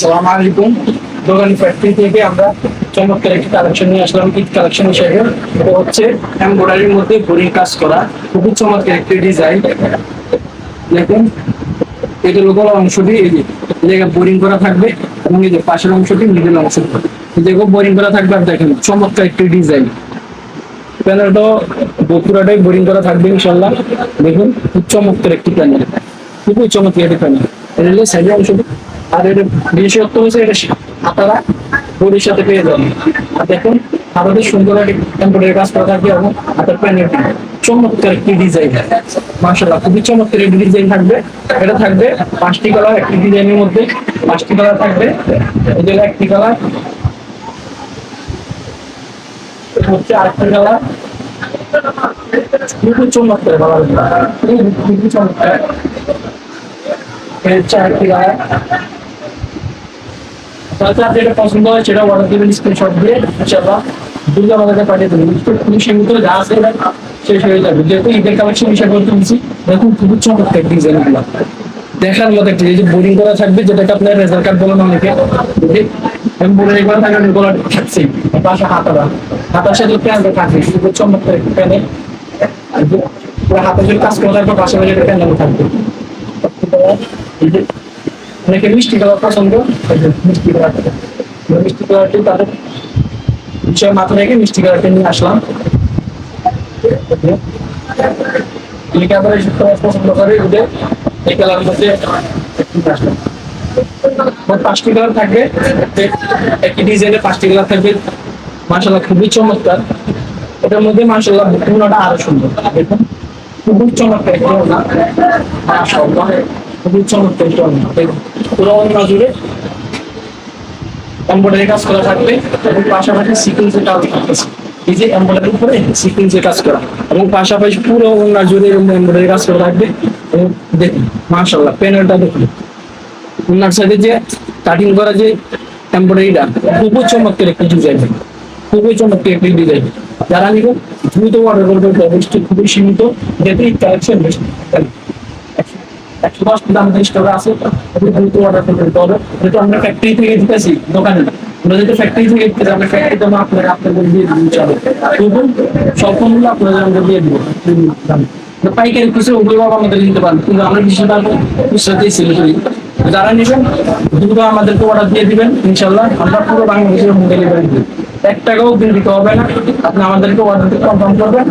আসসালামু আলাইকুম। দোকান ফ্যাক্টরি থেকে আমরা চমৎকার একটি কালেকশন নিয়ে আসলাম। ঈদ কালেকশন হিসেবে এটা হচ্ছে এমব্রয়ডারির মধ্যে ঘড়ির কাজ করা, খুবই চমৎকার একটি ডিজাইন। দেখুন এটা লোকাল অংশটি এই জায়গায় বোরিং করা থাকবে এবং এই যে পাশের অংশটি মিডল অংশ এই জায়গায় বোরিং করা থাকবে। আর দেখেন চমৎকার একটি ডিজাইন, প্যানেলটা পুরাটাই বোরিং করা থাকবে ইনশাল্লাহ। দেখুন খুব চমৎকার একটি প্যানেল, খুবই চমৎকার একটি প্যানেল। এটা হলো সাইডের অংশটি। আর এর বিশেষত্ব হচ্ছে এটা হাতারা বডির সাথে পেয়ে যাবেন। আর দেখুন হাতাতে সুন্দর একটি এমব্রয়ডারি কাজ করা থাকবে এবং হাতের প্যানেলটি চমৎকার একটি ডিজাইন, মাশাআল্লাহ খুবই চমৎকার একটি ডিজাইন থাকবে। এটা থাকবে 5টি কালার, একটি ডিজাইনের মধ্যে 5টি কালার থাকবে। এটা একটি কালার, হচ্ছে আরেকটি কালার, খুবই চমৎকার কালার, খুবই চমৎকার। হচ্ছে আরেকটি কালার। যেটা পছন্দ হয় সেটা অর্ডার দিবেন স্ক্রিনশট দিয়ে, ইনশাআল্লাহ দুর্গা বাজারে পাঠিয়ে দেবেন। খুবই সীমিত, যা আছে শেষ হয়ে যাবে। যেহেতু ঈদের কালেকশন হিসাবে করতে দিচ্ছি, দেখুন খুবই চমৎকার ডিজাইন গুলো দেখার মতো একটি। এই যে বোরিং করা থাকবে, যেটাকে আপনার রেজাল্ট কার্ড বলেন অনেকে, বোরিং করা থাকবে গলা থাকছে, পাশে হাতার সাথে প্যানেল থাকবে, খুবই চমৎকার একটি প্যানেল। পুরো হাতের যদি কাজ করা থাকবে, পাশাপাশি একটা প্যানেল থাকবে। অনেকে মিষ্টি কালার পছন্দ, মিষ্টি কালারটি তাদের বিষয় মাথা রেখে মিষ্টি কালারটা নিয়ে আসলাম। পছন্দ করে ওদের এই কালার মধ্যে আসলাম। 5টি কালার থাকবে, একই ডিজাইনে 5টি কালার থাকবে। মাশাআল্লাহ খুবই চমৎকার। এটার মধ্যে মাশাআল্লাহ পুরোটা আরো সুন্দর। দেখুন খুবই চমৎকার একটা ওড়না, মাশাআল্লাহ খুবই চমৎকার একটা ওড়না। পুরো ওড়না জুড়ে এমব্রয়ডারি কাজ করা থাকবে এবং পাশাপাশি সিকোয়েন্সের কাজ থাকতেছে। এই যে এমব্রয়ডারির উপরে সিকোয়েন্সের কাজ করা এবং পাশাপাশি পুরো ওড়না জুড়ে এমব্রয়ডারি কাজ করা থাকবে। এবং দেখুন মাশাআল্লাহ প্যানেলটা দেখুন, ওড়নার সাথে যে কাটিং করা যে এমব্রয়ডারিটা খুবই চমৎকার একটি ডিজাইন, খুবই চমৎকার একটি ডিজাইন। যারা নিবেন দ্রুত অর্ডার করবেন, ব্যবস্থা খুবই সীমিত। যেহেতু কালেকশন বেশি 110 দাম 30 টাকা আছে, দ্রুত অর্ডার করতে হবে। যেহেতু আমরা ফ্যাক্টরি থেকে দিতেছি দোকানে, আমরা যেহেতু ফ্যাক্টরি থেকে দিতেছি, আমরা ফ্যাক্টরি দাম আপনাদের দিয়ে দিন চলো, তবু স্বল্প মূল্য আপনাদের আমরা দিয়ে দিব। পাইকারি কিছু ওগুলো আমাদের দিতে পারেন, কিন্তু আমরা বেশিরভাগ খুচরাতেই সেল করি। যারা নেবেন দ্রুত আমাদেরকে অর্ডার দিয়ে দিবেন, ইনশাল্লাহ আমরা পুরো বাংলাদেশের হোম ডেলিভারি দিই। 1 টাকাও বিল দিতে হবে না, আপনি আমাদেরকে অর্ডার কনফার্ম করবেন।